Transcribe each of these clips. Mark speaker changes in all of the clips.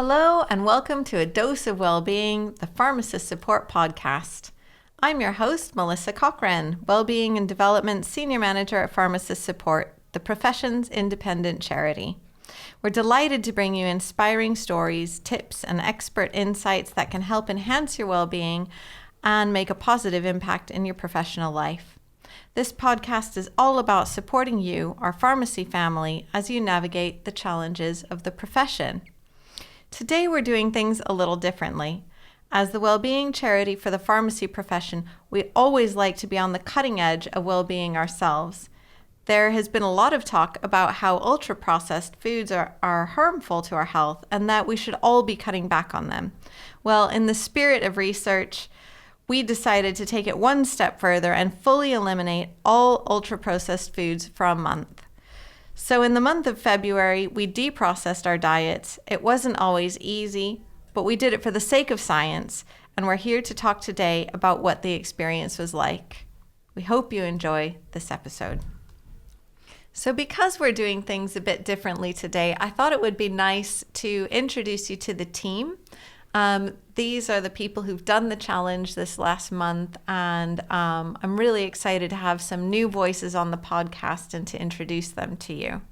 Speaker 1: Hello and welcome to A Dose of Wellbeing, the Pharmacist Support podcast. I'm your host, Melissa Cochran, Wellbeing and Development Senior Manager at Pharmacist Support, the profession's independent charity. We're delighted to bring you inspiring stories, tips, and expert insights that can help enhance your well-being and make a positive impact in your professional life. This podcast is all about supporting you, our pharmacy family, as you navigate the challenges of the profession. Today we're doing things a little differently. As the well-being charity for the pharmacy profession, we always like to be on the cutting edge of well-being ourselves. There has been a lot of talk about how ultra-processed foods are harmful to our health and that we should all be cutting back on them. Well, in the spirit of research, we decided to take it one step further and fully eliminate all ultra-processed foods for a month. So in the month of February, we deprocessed our diets. It wasn't always easy, but we did it for the sake of science, and we're here to talk today about what the experience was like. We hope you enjoy this episode. So because we're doing things a bit differently today, I thought it would be nice to introduce you to the team. These are the people who've done the challenge this last month, and I'm really excited to have some new voices on the podcast and to introduce them to you.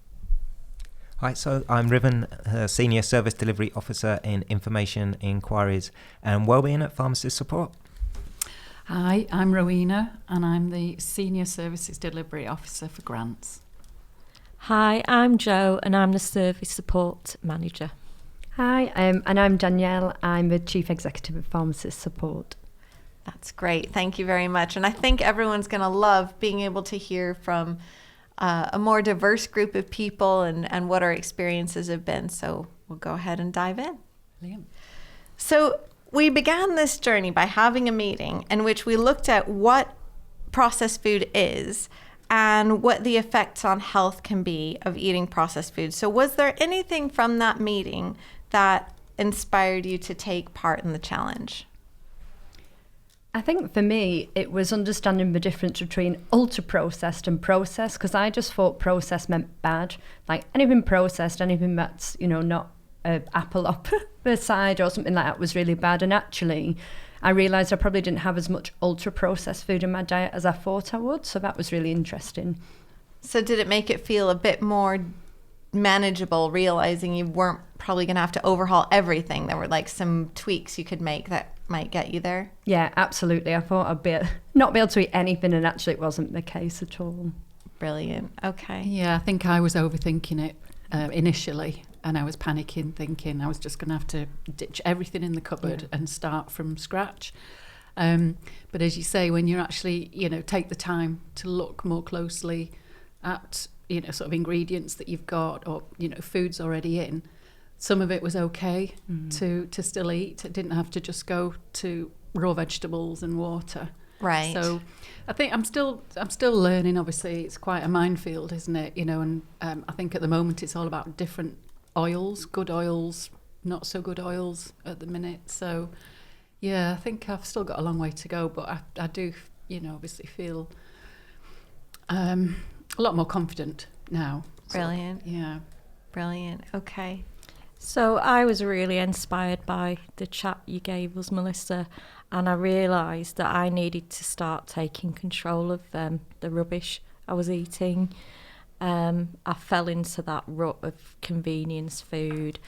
Speaker 2: Hi, so I'm Riven, Senior Service Delivery Officer in Information Inquiries and Wellbeing at Pharmacist Support.
Speaker 3: Hi, I'm Rowena and I'm the Senior Services Delivery Officer for Grants.
Speaker 4: Hi, I'm Jo and I'm the Service Support Manager.
Speaker 5: Hi, and I'm Danielle. I'm the Chief Executive of Pharmacist Support.
Speaker 1: That's great. Thank you very much. And I think everyone's going to love being able to hear from a more diverse group of people and what our experiences have been. So we'll go ahead and dive in.
Speaker 3: Brilliant.
Speaker 1: So we began this journey by having a meeting in which we looked at what processed food is and what the effects on health can be of eating processed food. So was there anything from that meeting that inspired you to take part in the challenge?
Speaker 5: I think for me, it was understanding the difference between ultra-processed and processed, because I just thought processed meant bad. Like anything processed, anything that's, not an apple up the side or something like that was really bad. And actually, I realised I probably didn't have as much ultra-processed food in my diet as I thought I would. So that was really interesting.
Speaker 1: So did it make it feel a bit more manageable, realising you weren't probably going to have to overhaul everything? There were like some tweaks you could make that might get you there?
Speaker 5: Yeah, absolutely. I thought I'd not be able to eat anything, and actually it wasn't the case at all.
Speaker 1: Brilliant. Okay.
Speaker 3: Yeah, I think I was overthinking it initially, and I was panicking, thinking I was just going to have to ditch everything in the cupboard and start from scratch. But as you say, when you actually, take the time to look more closely at, sort of ingredients that you've got or, foods already in, some of it was okay to still eat. It didn't have to just go to raw vegetables and water.
Speaker 1: Right.
Speaker 3: So I think I'm still learning. Obviously, it's quite a minefield, isn't it? And I think at the moment it's all about different oils, good oils, not so good oils at the minute. So yeah, I think I've still got a long way to go, but I do, obviously feel a lot more confident now.
Speaker 1: Brilliant.
Speaker 3: So, yeah.
Speaker 1: Brilliant. Okay.
Speaker 4: So I was really inspired by the chat you gave us, Melissa, and I realised that I needed to start taking control of the rubbish I was eating. I fell into that rut of convenience food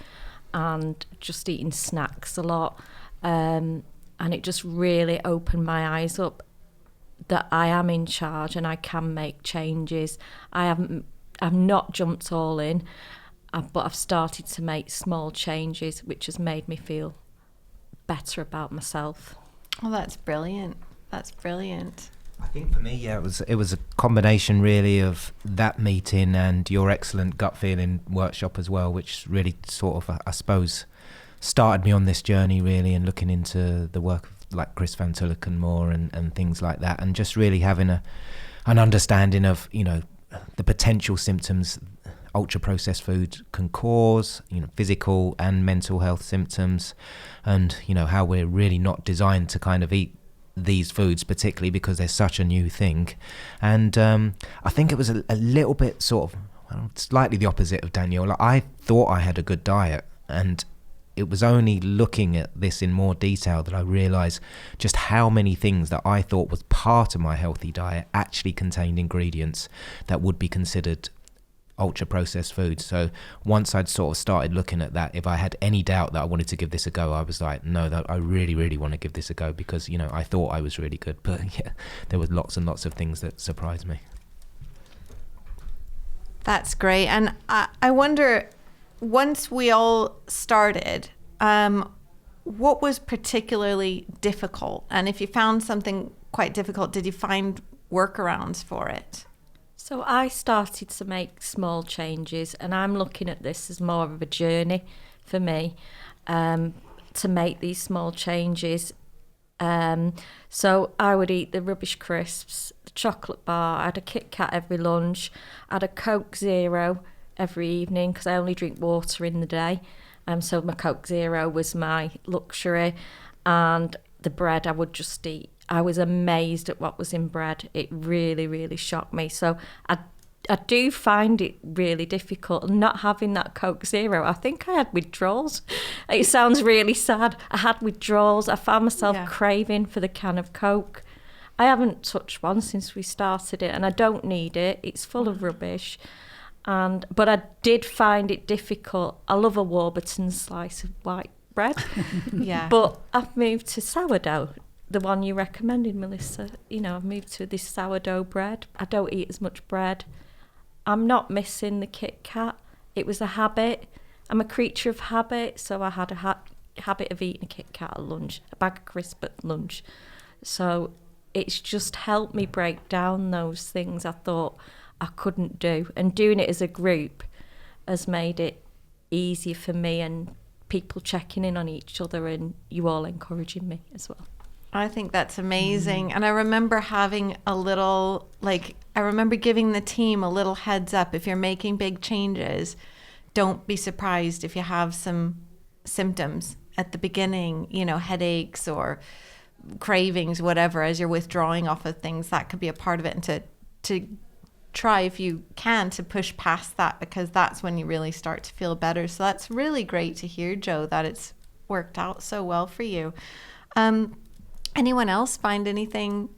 Speaker 4: and just eating snacks a lot, and it just really opened my eyes up that I am in charge and I can make changes. I've not jumped all in, but I've started to make small changes, which has made me feel better about myself.
Speaker 1: Oh, that's brilliant. That's brilliant.
Speaker 2: I think for me, it was a combination really of that meeting and your excellent gut feeling workshop as well, which really sort of, I suppose, started me on this journey really, and looking into the work of like Chris Van Tulliken more and things like that, and just really having an understanding of, the potential symptoms ultra processed food can cause, physical and mental health symptoms, and how we're really not designed to kind of eat these foods, particularly because they're such a new thing. And I think it was a little bit sort of slightly the opposite of Danielle. Like, I thought I had a good diet, and it was only looking at this in more detail that I realised just how many things that I thought was part of my healthy diet actually contained ingredients that would be considered ultra processed foods. So once I'd sort of started looking at that, if I had any doubt that I wanted to give this a go, I was like, no, that I really, really want to give this a go, because, you know, I thought I was really good, but yeah, there was lots and lots of things that surprised me.
Speaker 1: That's great. And I wonder, once we all started, what was particularly difficult? And if you found something quite difficult, did you find workarounds for it?
Speaker 4: So I started to make small changes, and I'm looking at this as more of a journey for me, to make these small changes. So I would eat the rubbish crisps, the chocolate bar, I had a Kit Kat every lunch, I had a Coke Zero every evening because I only drink water in the day. So my Coke Zero was my luxury, and the bread I would just eat. I was amazed at what was in bread. It really, really shocked me. So I do find it really difficult not having that Coke Zero. I think I had withdrawals. It sounds really sad. I had withdrawals. I found myself craving for the can of Coke. I haven't touched one since we started it, and I don't need it. It's full of rubbish. But I did find it difficult. I love a Warburton slice of white bread.
Speaker 1: Yeah.
Speaker 4: But I've moved to sourdough. The one you recommended, Melissa. You know, I've moved to this sourdough bread. I don't eat as much bread. I'm not missing the Kit Kat. It was a habit. I'm a creature of habit, so I had a habit of eating a Kit Kat at lunch, a bag of crisps at lunch. So it's just helped me break down those things I thought I couldn't do. And doing it as a group has made it easier for me, and people checking in on each other, and you all encouraging me as well.
Speaker 1: I think that's amazing. And I remember having a little, I remember giving the team a little heads up. If you're making big changes, don't be surprised if you have some symptoms at the beginning, you know, headaches or cravings, whatever, as you're withdrawing off of things. That could be a part of it. And to try, if you can, to push past that, because that's when you really start to feel better. So that's really great to hear, Joe, that it's worked out so well for you. Anyone else find anything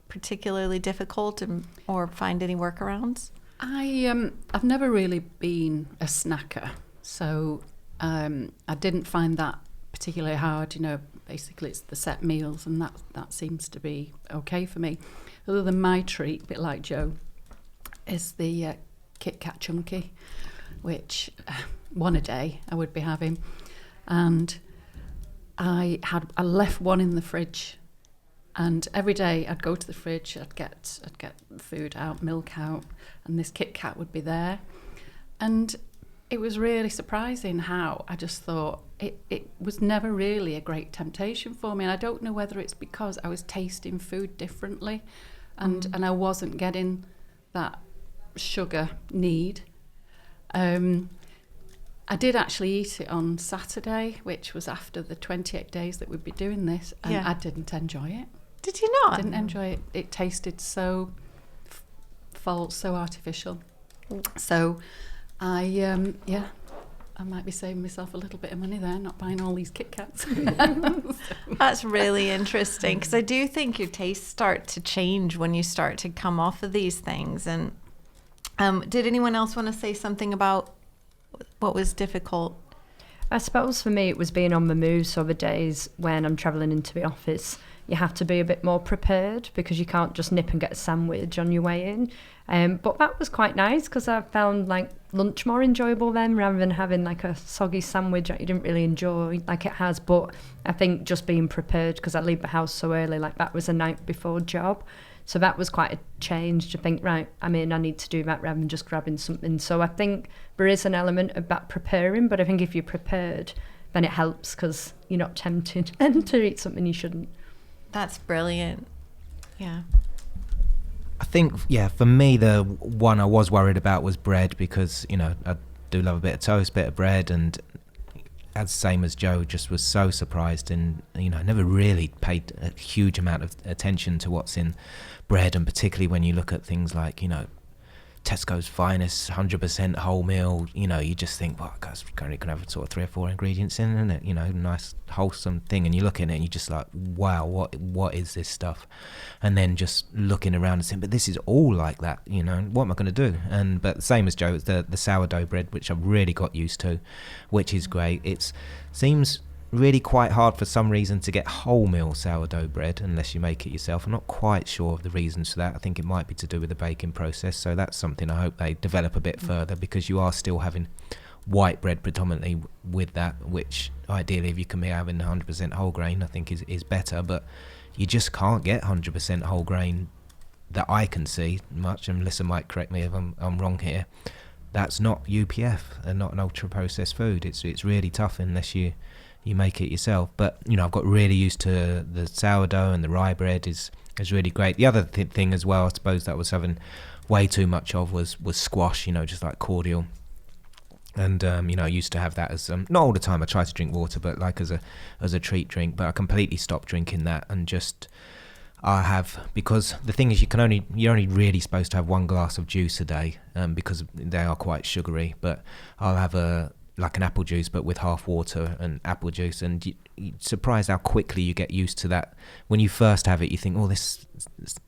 Speaker 1: particularly difficult, or find any workarounds?
Speaker 3: I've never really been a snacker, so I didn't find that particularly hard. You know, basically it's the set meals, and that seems to be okay for me. Other than my treat, a bit like Joe, is the Kit Kat Chunky, which one a day I would be having, and I left one in the fridge, and every day I'd go to the fridge, I'd get food out, milk out, and this Kit Kat would be there. And it was really surprising how I just thought it was never really a great temptation for me. And I don't know whether it's because I was tasting food differently, and I wasn't getting that sugar need. I did actually eat it on Saturday, which was after the 28 days that we'd be doing this, and I didn't enjoy it.
Speaker 1: Did you not?
Speaker 3: I didn't enjoy it. It tasted so false, so artificial. So I might be saving myself a little bit of money there, not buying all these Kit Kats.
Speaker 1: That's really interesting, because I do think your tastes start to change when you start to come off of these things. And did anyone else want to say something about what was difficult?
Speaker 5: I suppose for me it was being on the move, so the days when I'm travelling into the office, you have to be a bit more prepared because you can't just nip and get a sandwich on your way in. But that was quite nice because I found lunch more enjoyable then, rather than having a soggy sandwich that you didn't really enjoy like it has. But I think just being prepared, because I leave the house so early, that was a night before job. So that was quite a change to think, right, I need to do that rather than just grabbing something. So I think there is an element of that preparing, but I think if you're prepared, then it helps because you're not tempted to eat something you shouldn't.
Speaker 1: That's brilliant. Yeah.
Speaker 2: I think, for me, the one I was worried about was bread, because, I do love a bit of toast, bit of bread, and as same as Joe, just was so surprised, and I never really paid a huge amount of attention to what's in bread, and particularly when you look at things like Tesco's finest 100% wholemeal, you know, you just think, well, guys, currently can have sort of 3 or 4 ingredients in, isn't it? You know, nice wholesome thing, and you look at it and you're just like, wow, what is this stuff? And then just looking around and saying, but this is all like that, you know, what am I going to do? But the same as Joe, it's the sourdough bread, which I've really got used to, which is great. It seems really quite hard for some reason to get wholemeal sourdough bread unless you make it yourself. I'm not quite sure of the reasons for that. I think it might be to do with the baking process, so that's something I hope they develop a bit further, because you are still having white bread predominantly with that, which ideally if you can be having 100% whole grain I think is better, but you just can't get 100% whole grain that I can see much, and Melissa might correct me if I'm wrong here. That's not UPF and not an ultra processed food. It's really tough unless you make it yourself. But you know, I've got really used to the sourdough, and the rye bread is really great. The other thing as well, I suppose, that I was having way too much of was squash, you know, just like cordial. And you know, I used to have that as not all the time. I try to drink water, but like as a treat drink. But I completely stopped drinking that, and just I have, because the thing is, you're only really supposed to have 1 glass of juice a day, because they are quite sugary. But I'll have like an apple juice, but with half water and apple juice, and you're surprised how quickly you get used to that. When you first have it, you think, oh, this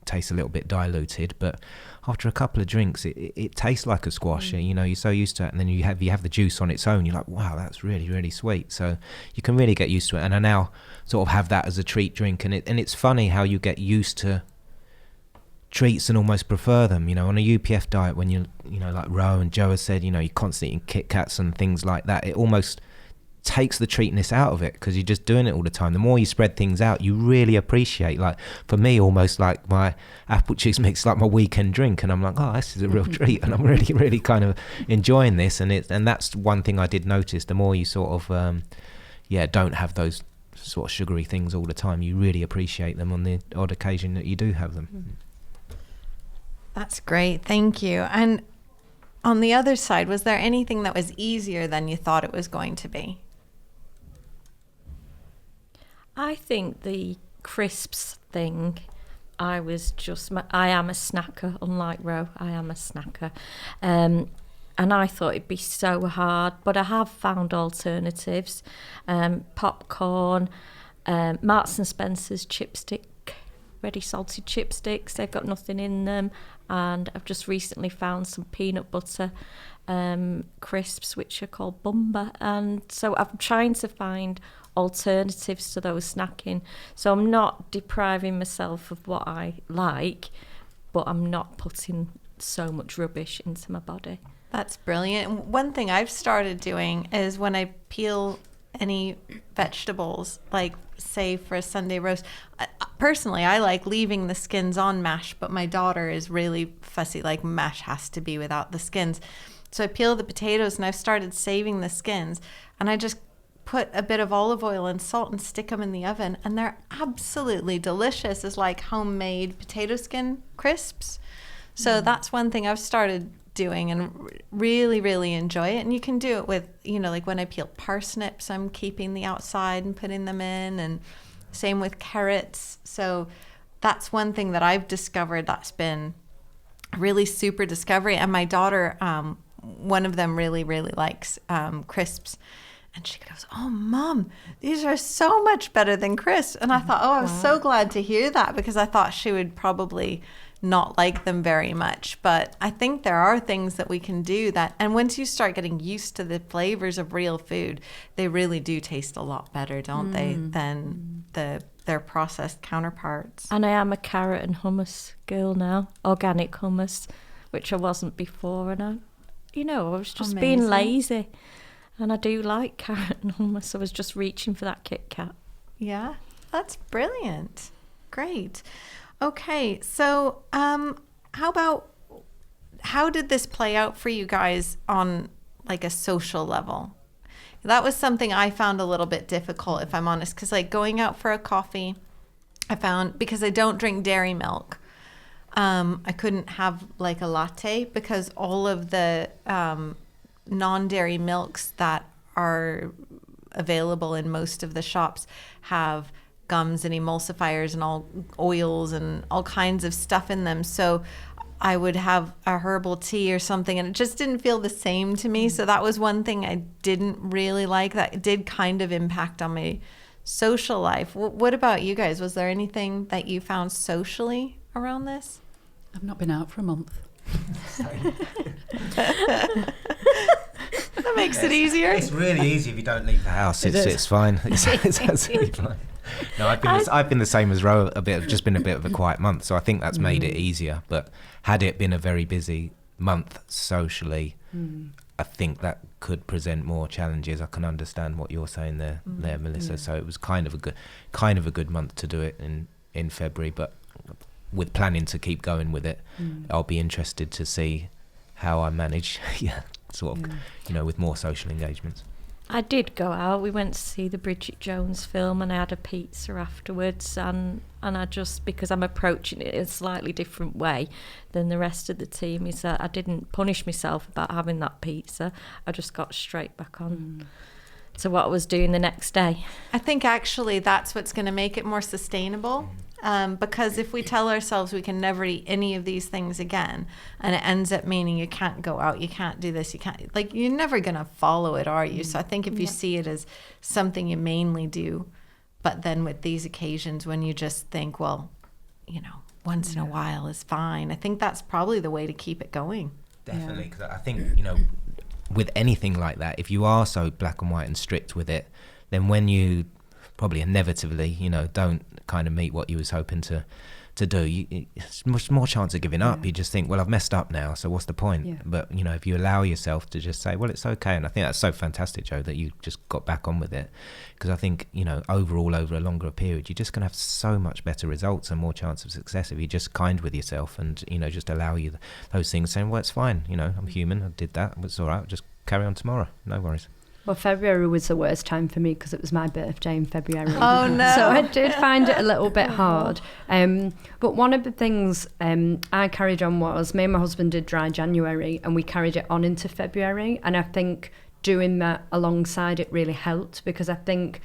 Speaker 2: tastes a little bit diluted, but after a couple of drinks, it tastes like a squash. You know, you're so used to it, and then you have the juice on its own, you're like, wow, that's really, really sweet. So you can really get used to it, and I now sort of have that as a treat drink, and it's funny how you get used to treats and almost prefer them, you know, on a UPF diet. When you know, like Ro and Joe has said, you know, you're constantly eating Kit Kats and things like that, it almost takes the treatness out of it, because you're just doing it all the time. The more you spread things out, you really appreciate, like for me, almost like my apple juice mix, like my weekend drink, and I'm like, oh, this is a real treat, and I'm really, really kind of enjoying this. And that's one thing I did notice. The more you sort of don't have those sort of sugary things all the time, you really appreciate them on the odd occasion that you do have them.
Speaker 1: That's great. Thank you. And on the other side, was there anything that was easier than you thought it was going to be?
Speaker 4: I think the crisps thing, I am a snacker, unlike Ro, I am a snacker. And I thought it'd be so hard, but I have found alternatives. Popcorn, Marks and Spencer's ready salted chipsticks, they've got nothing in them. And I've just recently found some peanut butter crisps, which are called Bumba. And so I'm trying to find alternatives to those snacking. So I'm not depriving myself of what I like, but I'm not putting so much rubbish into my body.
Speaker 1: That's brilliant. One thing I've started doing is when I peel any vegetables, like say for a Sunday roast, personally I like leaving the skins on mash, but my daughter is really fussy, like mash has to be without the skins. So I peel the potatoes, and I've started saving the skins, and I just put a bit of olive oil and salt and stick them in the oven, and they're absolutely delicious as like homemade potato skin crisps. So that's one thing I've started doing and really, really enjoy it. And you can do it with, you know, like when I peel parsnips, I'm keeping the outside and putting them in, and same with carrots. So that's one thing that I've discovered that's been a really super discovery. And my daughter, one of them really, really likes crisps. And she goes, oh, Mom, these are so much better than crisps. And I thought, oh, I was so glad to hear that, because I thought she would probably not like them very much. But I think there are things that we can do that, and once you start getting used to the flavors of real food, they really do taste a lot better, don't they, than their processed counterparts.
Speaker 4: And I am a carrot and hummus girl now, organic hummus, which I wasn't before. And I was just being lazy, and I do like carrot and hummus. I was just reaching for that Kit Kat.
Speaker 1: Yeah, that's brilliant. Great. Okay, so how did this play out for you guys on like a social level? That was something I found a little bit difficult, if I'm honest, because like going out for a coffee, I found, because I don't drink dairy milk, I couldn't have like a latte, because all of the non-dairy milks that are available in most of the shops have gums and emulsifiers and all oils and all kinds of stuff in them. So I would have a herbal tea or something, and it just didn't feel the same to me. So that was one thing I didn't really like. That did kind of impact on my social life. What about you guys? Was there anything that you found socially around this?
Speaker 3: I've not been out for a month.
Speaker 1: That makes it easier.
Speaker 2: It's really easy if you don't leave the house. It's fine. It's absolutely fine. No, I've been the same as Ro. Just been a bit of a quiet month, so I think that's made it easier. But had it been a very busy month socially, I think that could present more challenges. I can understand what you're saying there, Melissa. Yeah. So it was kind of a good month to do it in February, but with planning to keep going with it, I'll be interested to see how I manage. With more social engagements.
Speaker 4: I did go out. We went to see the Bridget Jones film, and I had a pizza afterwards, and I just, because I'm approaching it in a slightly different way than the rest of the team, is that I didn't punish myself about having that pizza. I just got straight back on to what I was doing the next day.
Speaker 1: I think actually that's what's going to make it more sustainable. Because if we tell ourselves we can never eat any of these things again, and it ends up meaning you can't go out, you can't do this, you can't, like, you're never going to follow it, are you? So I think if you see it as something you mainly do, but then with these occasions when you just think, well, once in a while is fine, I think that's probably the way to keep it going.
Speaker 2: Definitely, because I think, with anything like that, if you are so black and white and strict with it, then when you probably inevitably, don't kind of meet what you was hoping to do, it's much more chance of giving up. You just think, well, I've messed up now, so what's the point? But if you allow yourself to just say, well, it's okay. And I think that's so fantastic, Joe, that you just got back on with it, because I think overall over a longer period you're just going to have so much better results and more chance of success if you're just kind with yourself and just allow you those things, saying, well, it's fine, I'm human, I did that, it's all right, I'll just carry on tomorrow, no worries.
Speaker 5: Well, February was the worst time for me because it was my birthday in February.
Speaker 1: Oh, no.
Speaker 5: So I did find it a little bit hard. But one of the things I carried on was, me and my husband did dry January, and we carried it on into February. And I think doing that alongside it really helped, because I think,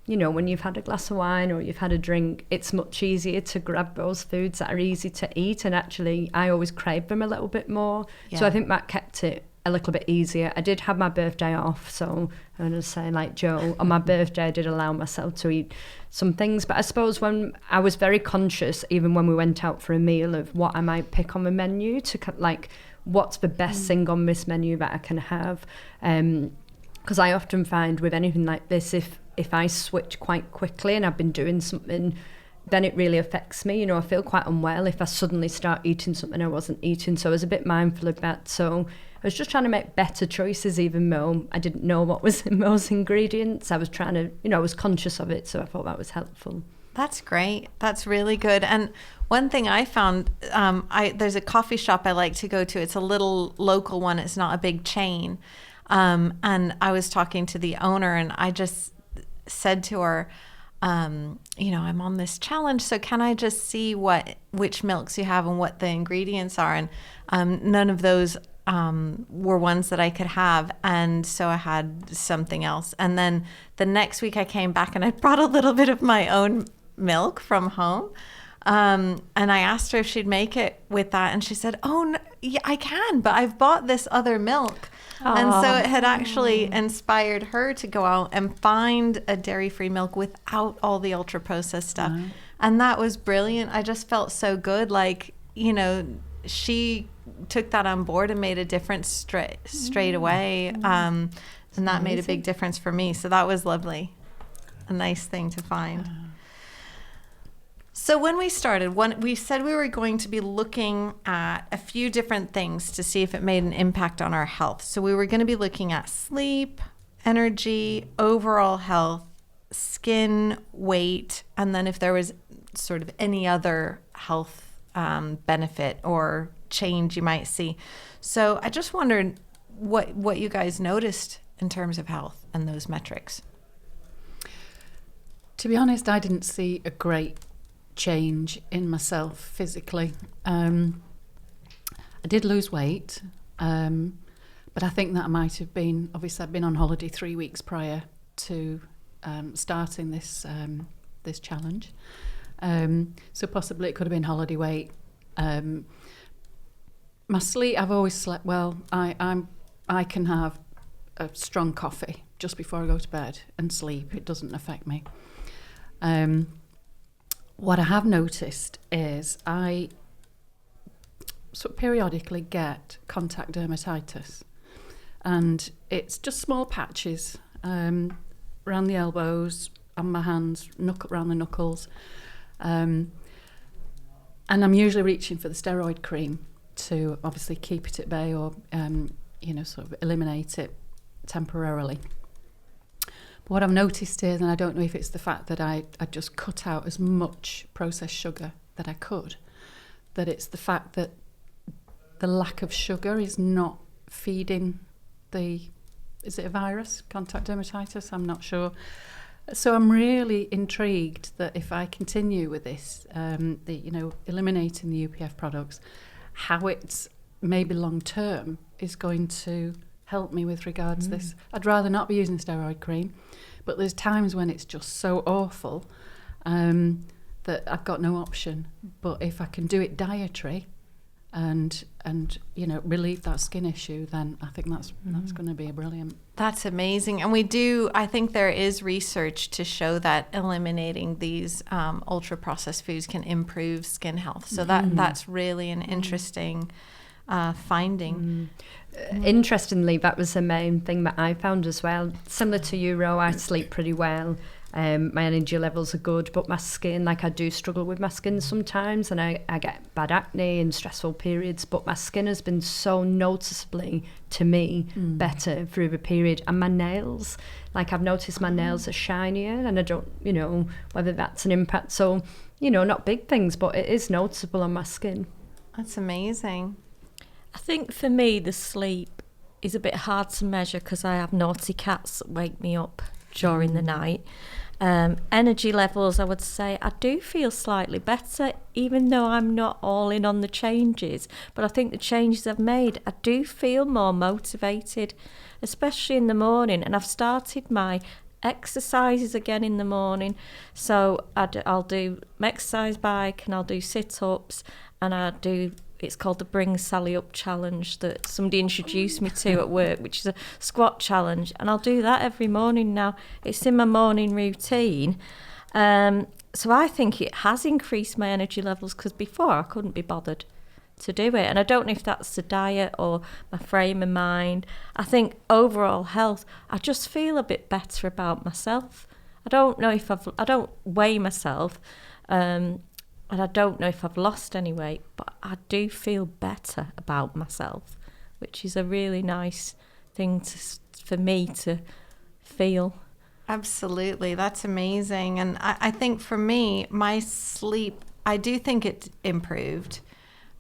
Speaker 5: when you've had a glass of wine or you've had a drink, it's much easier to grab those foods that are easy to eat. And actually, I always crave them a little bit more. Yeah. So I think that kept it a little bit easier. I did have my birthday off, so I'm going to say, like Joe, on my birthday I did allow myself to eat some things, but I suppose when I was very conscious, even when we went out for a meal, of what I might pick on the menu, to like, what's the best thing on this menu that I can have, because I often find with anything like this, if I switch quite quickly and I've been doing something, then it really affects me. I feel quite unwell if I suddenly start eating something I wasn't eating, so I was a bit mindful of that. So I was just trying to make better choices, even though I didn't know what was in those ingredients. I was trying to, I was conscious of it, so I thought that was helpful.
Speaker 1: That's great. That's really good. And one thing I found, there's a coffee shop I like to go to. It's a little local one. It's not a big chain. And I was talking to the owner, and I just said to her, I'm on this challenge, so can I just see which milks you have and what the ingredients are? And none of those were ones that I could have, and so I had something else. And then the next week I came back and I brought a little bit of my own milk from home, and I asked her if she'd make it with that, and she said, oh no, yeah, I can, but I've bought this other milk. Aww. And so it had actually inspired her to go out and find a dairy-free milk without all the ultra-processed stuff. Mm-hmm. And that was brilliant. I just felt so good, like, she took that on board and made a difference straight away. And that made a big difference for me. So that was lovely. A nice thing to find. So when we started, we said we were going to be looking at a few different things to see if it made an impact on our health. So we were going to be looking at sleep, energy, overall health, skin, weight, and then if there was sort of any other health benefit or change you might see. So I just wondered what you guys noticed in terms of health and those metrics.
Speaker 3: To be honest, I didn't see a great change in myself physically. I did lose weight, but I think that might have been, obviously I'd been on holiday 3 weeks prior to starting this challenge, so possibly it could have been holiday weight, My sleep, I've always slept well. I can have a strong coffee just before I go to bed and sleep. It doesn't affect me. What I have noticed is I sort of periodically get contact dermatitis, and it's just small patches around the elbows, on my hands, around the knuckles, and I'm usually reaching for the steroid cream to obviously keep it at bay or sort of eliminate it temporarily. But what I've noticed is, and I don't know if it's the fact that I just cut out as much processed sugar that I could, that it's the fact that the lack of sugar is not feeding is it a virus, contact dermatitis? I'm not sure. So I'm really intrigued that if I continue with this, eliminating the UPF products, how it's maybe long term is going to help me with regards to this. I'd rather not be using steroid cream, but there's times when it's just so awful that I've got no option. But if I can do it dietary and relieve that skin issue, then I think that's going to be brilliant.
Speaker 1: That's amazing. And I think there is research to show that eliminating these ultra processed foods can improve skin health. So that's really an interesting finding.
Speaker 5: Interestingly, that was the main thing that I found as well. Similar to you, Ro, I sleep pretty well. My energy levels are good, but my skin, I do struggle with my skin sometimes, and I get bad acne and stressful periods, but my skin has been so noticeably, to me, better through the period. And my nails, I've noticed my nails are shinier, and I don't, whether that's an impact. So, not big things, but it is noticeable on my skin.
Speaker 1: That's amazing.
Speaker 4: I think for me, the sleep is a bit hard to measure because I have naughty cats that wake me up during the night. Energy levels, I would say I do feel slightly better, even though I'm not all in on the changes. But I think the changes I've made, I do feel more motivated, especially in the morning. And I've started my exercises again in the morning. So I'll do my exercise bike, and I'll do sit-ups, and it's called the Bring Sally Up Challenge that somebody introduced me to at work, which is a squat challenge. And I'll do that every morning now. It's in my morning routine. So I think it has increased my energy levels, because before I couldn't be bothered to do it. And I don't know if that's the diet or my frame of mind. I think overall health, I just feel a bit better about myself. I don't know if I don't weigh myself, and I don't know if I've lost any weight, but I do feel better about myself, which is a really nice thing for me to feel.
Speaker 1: Absolutely. That's amazing. And I think for me, my sleep, I do think it improved.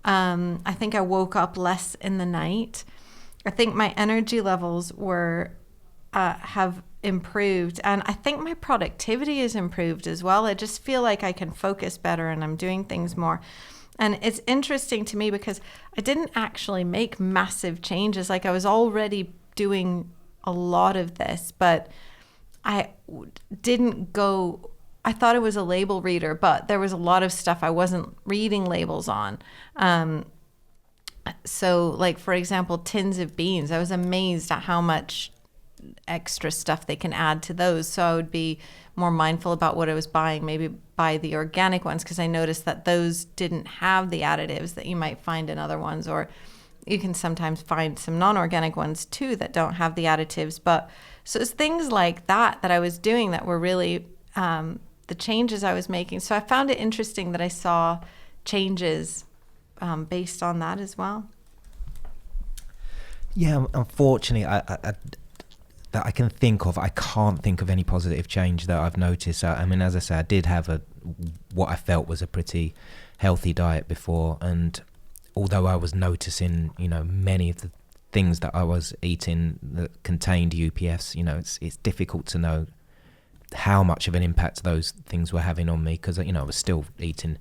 Speaker 1: I think I woke up less in the night. I think my energy levels have improved, and I think my productivity has improved as well. I just feel like I can focus better and I'm doing things more. And it's interesting to me because I didn't actually make massive changes. I was already doing a lot of this, but I didn't go, I thought I was a label reader, but there was a lot of stuff I wasn't reading labels on. So for example, tins of beans, I was amazed at how much extra stuff they can add to those. So I would be more mindful about what I was buying, maybe buy the organic ones, because I noticed that those didn't have the additives that you might find in other ones, or you can sometimes find some non-organic ones too that don't have the additives. But so it's things like that I was doing that were really the changes I was making. So I found it interesting that I saw changes based on that as well.
Speaker 2: Yeah, unfortunately, that I can think of, I can't think of any positive change that I've noticed. I mean, as I say, I did have what I felt was a pretty healthy diet before, and although I was noticing, many of the things that I was eating that contained UPFs, it's difficult to know how much of an impact those things were having on me, because I was still eating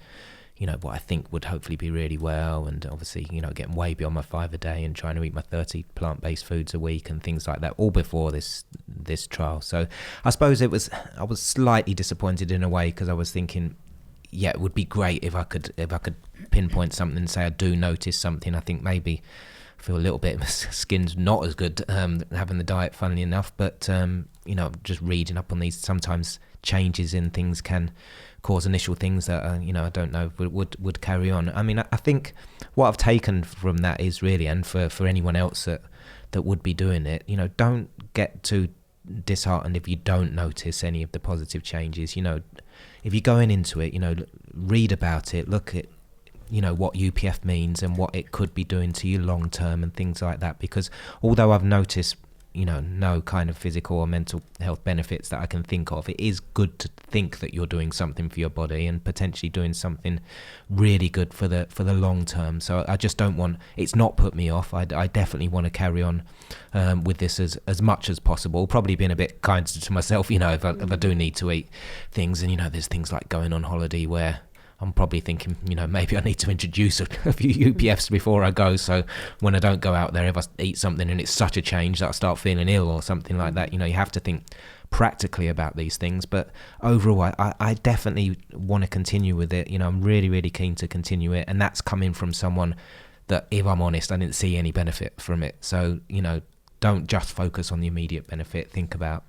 Speaker 2: what I think would hopefully be really well, and obviously getting way beyond my 5 a day and trying to eat my 30 plant-based foods a week and things like that, all before this trial. So I suppose I was slightly disappointed in a way, because I was thinking yeah, it would be great if I could pinpoint something and say I do notice something. I think maybe I feel a little bit, skin's not as good having the diet, funnily enough, but just reading up on these, sometimes changes in things can cause initial things that I don't know would carry on. I mean, I think what I've taken from that is really, and for anyone else that would be doing it, don't get too disheartened if you don't notice any of the positive changes. If you're going into it, read about it, look at what UPF means and what it could be doing to you long term and things like that, because although I've noticed no kind of physical or mental health benefits that I can think of, it is good to think that you're doing something for your body and potentially doing something really good for the long term. So I just don't want, it's not put me off. I definitely want to carry on with this as much as possible, probably being a bit kinder to myself, if I do need to eat things. And there's things like going on holiday where I'm probably thinking, maybe I need to introduce a few UPFs before I go. So when I don't go out there, if I eat something and it's such a change that I start feeling ill or something like that, you have to think practically about these things. But overall, I definitely want to continue with it. I'm really, really keen to continue it. And that's coming from someone that, if I'm honest, I didn't see any benefit from it. So, don't just focus on the immediate benefit. Think about,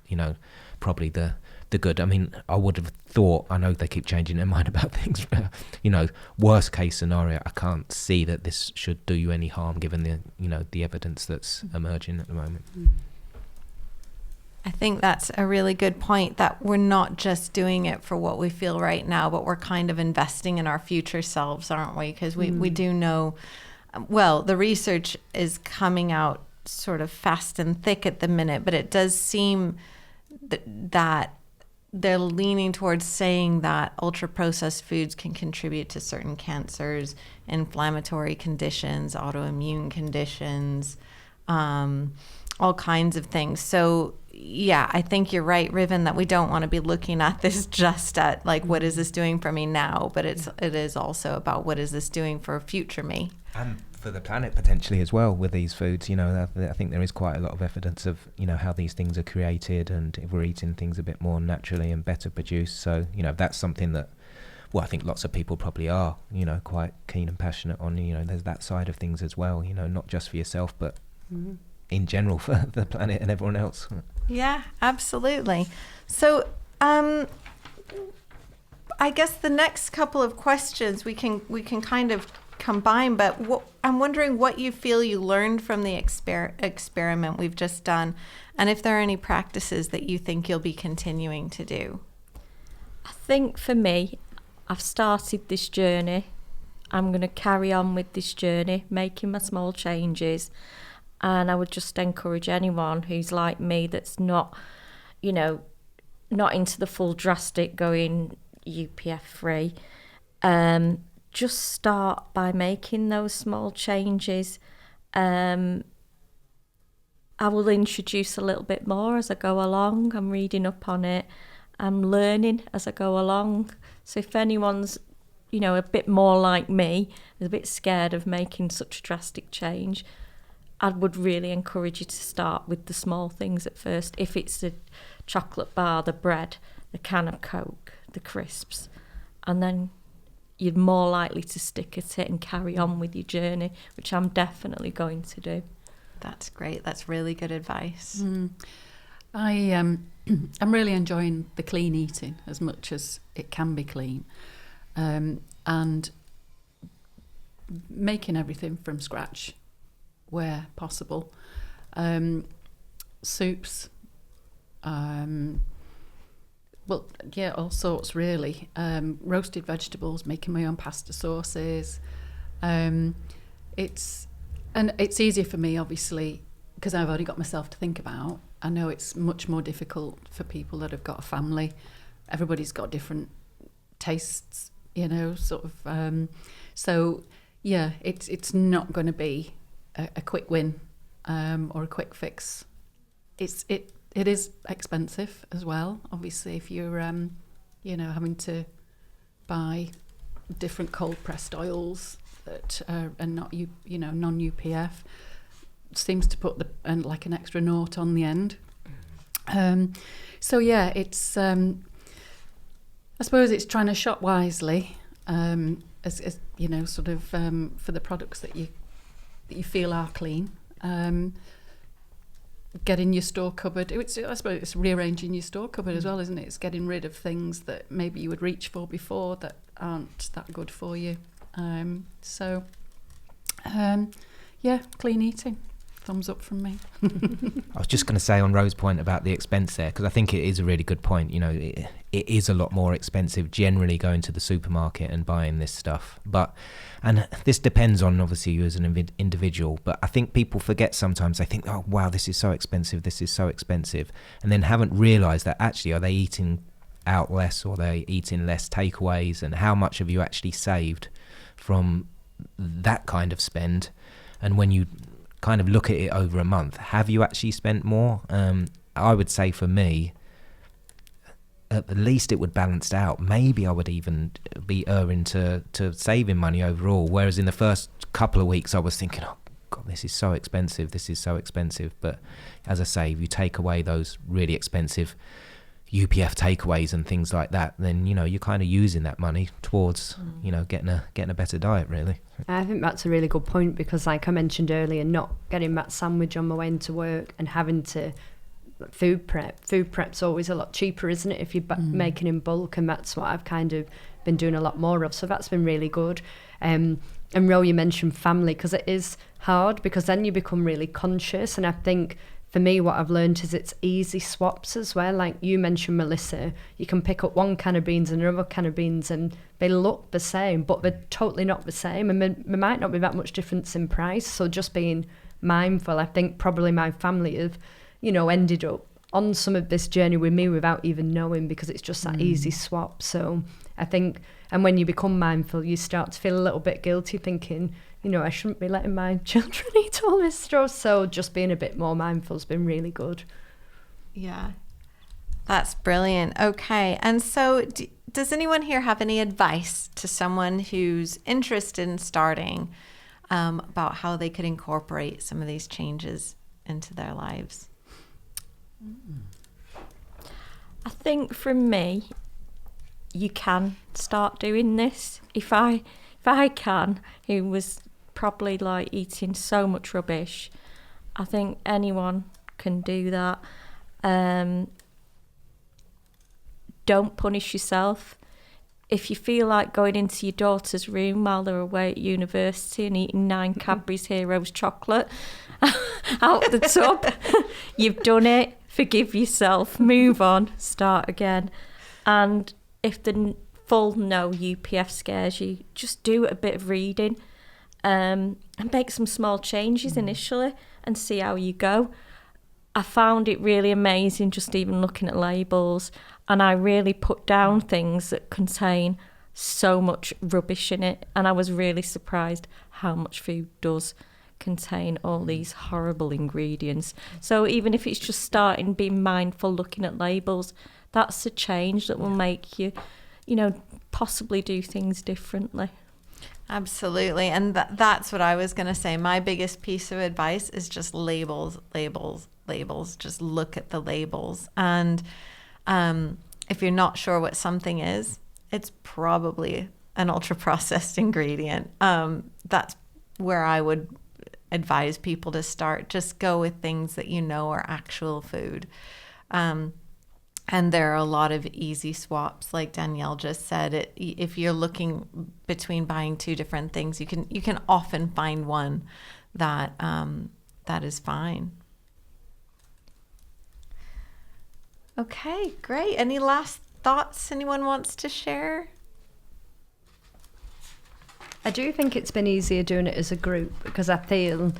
Speaker 2: probably the good. I mean, I would have thought, I know they keep changing their mind about things, worst case scenario, I can't see that this should do you any harm given the evidence that's emerging at the moment.
Speaker 1: I think that's a really good point, that we're not just doing it for what we feel right now, but we're kind of investing in our future selves, aren't we? Because we do know, well, the research is coming out sort of fast and thick at the minute, but it does seem that they're leaning towards saying that ultra-processed foods can contribute to certain cancers, inflammatory conditions, autoimmune conditions, all kinds of things. So, yeah, I think you're right, Riven, that we don't want to be looking at this just at, like, what is this doing for me now? But it is also about what is this doing for future me?
Speaker 2: And for the planet potentially as well with these foods. I think there is quite a lot of evidence of how these things are created, and if we're eating things a bit more naturally and better produced. So that's something that, well, I think lots of people probably are quite keen and passionate on. There's that side of things as well, not just for yourself but in general for the planet and everyone else.
Speaker 1: Yeah, absolutely. So I guess the next couple of questions we can kind of combine, but I'm wondering what you feel you learned from the experiment we've just done, and if there are any practices that you think you'll be continuing to do.
Speaker 4: I think for me, I've started this journey. I'm going to carry on with this journey, making my small changes, and I would just encourage anyone who's like me, that's not into the full drastic going UPF free, just start by making those small changes. I will introduce a little bit more as I go along. I'm reading up on it. I'm learning as I go along. So if anyone's, a bit more like me, is a bit scared of making such a drastic change, I would really encourage you to start with the small things at first. If it's the chocolate bar, the bread, the can of Coke, the crisps, and then you're more likely to stick at it and carry on with your journey, which I'm definitely going to do.
Speaker 1: That's great. That's really good advice.
Speaker 3: I'm really enjoying the clean eating as much as it can be clean, and making everything from scratch where possible. Soups, all sorts really. Roasted vegetables, making my own pasta sauces. It's easier for me, obviously, because I've already got myself to think about. I know it's much more difficult for people that have got a family. Everybody's got different tastes, so yeah, it's not going to be a quick win or a quick fix. It is expensive as well, obviously, if you're having to buy different cold pressed oils that are not non-UPF. Seems to put like an extra nought on the end. So yeah, it's and I suppose it's trying to shop wisely, as you know, sort of for the products that you feel are clean. Getting your store cupboard. I suppose it's rearranging your store cupboard as well, isn't it? It's getting rid of things that maybe you would reach for before that aren't that good for you. Yeah, clean eating. Thumbs up from me.
Speaker 2: I was just going to say on Rose's point about the expense there, because I think it is a really good point. You know, it is a lot more expensive generally going to the supermarket and buying this stuff. And this depends on obviously you as an individual, but I think people forget sometimes. They think, oh, wow, this is so expensive, and then haven't realised that actually are they eating out less or are they eating less takeaways, and how much have you actually saved from that kind of spend. And when you kind of look at it over a month, have you actually spent more? I would say for me, at the least it would balance out. Maybe I would even be erring to saving money overall, whereas in the first couple of weeks I was thinking, oh God, this is so expensive. But as I say, if you take away those really expensive UPF takeaways and things like that, then you know you're kind of using that money towards you know getting a better diet, really.
Speaker 5: I think that's a really good point, because like I mentioned earlier, not getting that sandwich on my way into work and having to food prep's always a lot cheaper, isn't it, if you're making in bulk, and that's what I've kind of been doing a lot more of, so that's been really good. And Ro, you mentioned family, because it is hard, because then you become really conscious, and I think for me, what I've learned is it's easy swaps as well. Like you mentioned, Melissa, you can pick up one can of beans and another can of beans and they look the same, but they're totally not the same. And there might not be that much difference in price. So just being mindful, I think probably my family have, you know, ended up on some of this journey with me without even knowing, because it's just that easy swap. So I think, and when you become mindful, you start to feel a little bit guilty, thinking, you know, I shouldn't be letting my children eat all this stuff. So just being a bit more mindful has been really good.
Speaker 1: Yeah, that's brilliant. Okay, and so does anyone here have any advice to someone who's interested in starting about how they could incorporate some of these changes into their lives?
Speaker 4: I think from me, you can start doing this. If I can, who was probably like eating so much rubbish, I think anyone can do that. Don't punish yourself. If you feel like going into your daughter's room while they're away at university and eating 9 Cadbury's Heroes chocolate out the tub, you've done it. Forgive yourself, move on, start again. And if the full no UPF scares you, just do a bit of reading and make some small changes initially and see how you go. I found it really amazing just even looking at labels, and I really put down things that contain so much rubbish in it, and I was really surprised how much food does contain all these horrible ingredients. So even if it's just starting being mindful, looking at labels, that's a change that will make you, you know, possibly do things differently.
Speaker 1: Absolutely. And that's what I was going to say. My biggest piece of advice is just labels. Just look at the labels. And if you're not sure what something is, it's probably an ultra-processed ingredient. That's where I would advise people to start. Just go with things that you know are actual food. And there are a lot of easy swaps, like Danielle just said. If you're looking between buying 2 different things, you can often find one that is fine. Okay, great. Any last thoughts anyone wants to share?
Speaker 5: I do think it's been easier doing it as a group, because I feel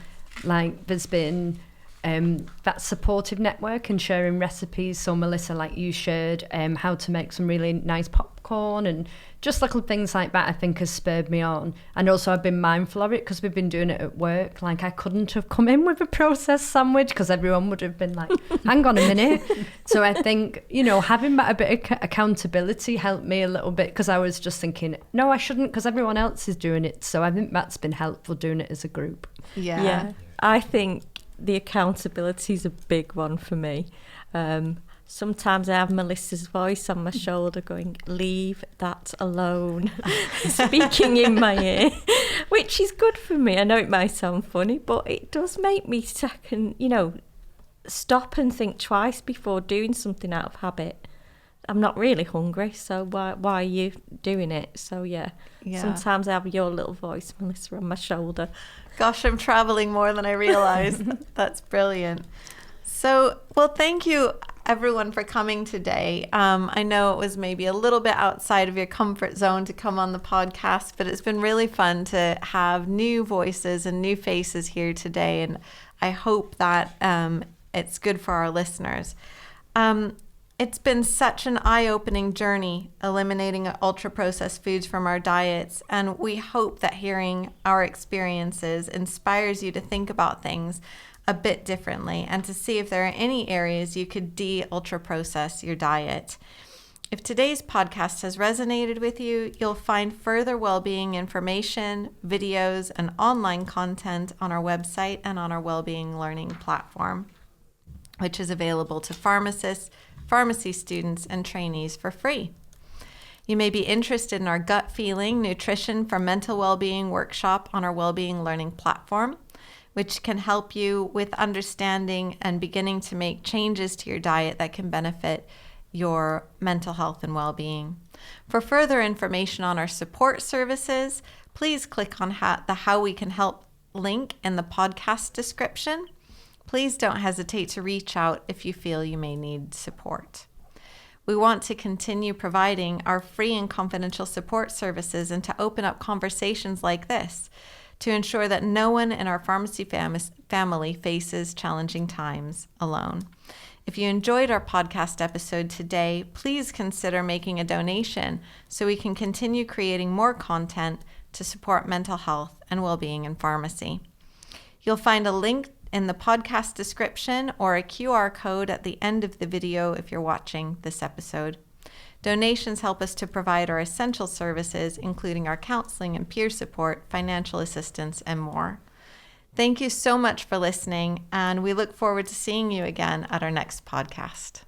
Speaker 5: like there's been that supportive network and sharing recipes. So Melissa, like you shared how to make some really nice popcorn, and just little things like that I think has spurred me on. And also I've been mindful of it because we've been doing it at work. Like I couldn't have come in with a processed sandwich because everyone would have been like, hang on a minute. So I think, you know, having that a bit of accountability helped me a little bit, because I was just thinking, no, I shouldn't, because everyone else is doing it. So I think that's been helpful, doing it as a group.
Speaker 4: Yeah. I think the accountability is a big one for me. sometimes I have Melissa's voice on my shoulder going, leave that alone, speaking in my ear, which is good for me. I know it might sound funny, but it does make me stop and think twice before doing something out of habit. I'm not really hungry, so why are you doing it? So yeah. Sometimes I have your little voice, Melissa, on my shoulder.
Speaker 1: Gosh, I'm traveling more than I realized. That's brilliant. So, well, thank you everyone for coming today. I know it was maybe a little bit outside of your comfort zone to come on the podcast, but it's been really fun to have new voices and new faces here today, and I hope that it's good for our listeners. It's been such an eye-opening journey eliminating ultra-processed foods from our diets, and we hope that hearing our experiences inspires you to think about things a bit differently and to see if there are any areas you could de-ultra-process your diet. If today's podcast has resonated with you, you'll find further well-being information, videos, and online content on our website and on our Wellbeing Learning platform, which is available to pharmacists, pharmacy students, and trainees for free. You may be interested in our Gut Feeling Nutrition for Mental Wellbeing workshop on our Wellbeing Learning platform, which can help you with understanding and beginning to make changes to your diet that can benefit your mental health and well-being. For further information on our support services, please click on the How We Can Help link in the podcast description. Please don't hesitate to reach out if you feel you may need support. We want to continue providing our free and confidential support services and to open up conversations like this to ensure that no one in our pharmacy family faces challenging times alone. If you enjoyed our podcast episode today, please consider making a donation so we can continue creating more content to support mental health and well-being in pharmacy. You'll find a link in the podcast description or a QR code at the end of the video if you're watching this episode. Donations help us to provide our essential services, including our counseling and peer support, financial assistance, and more. Thank you so much for listening, and we look forward to seeing you again at our next podcast.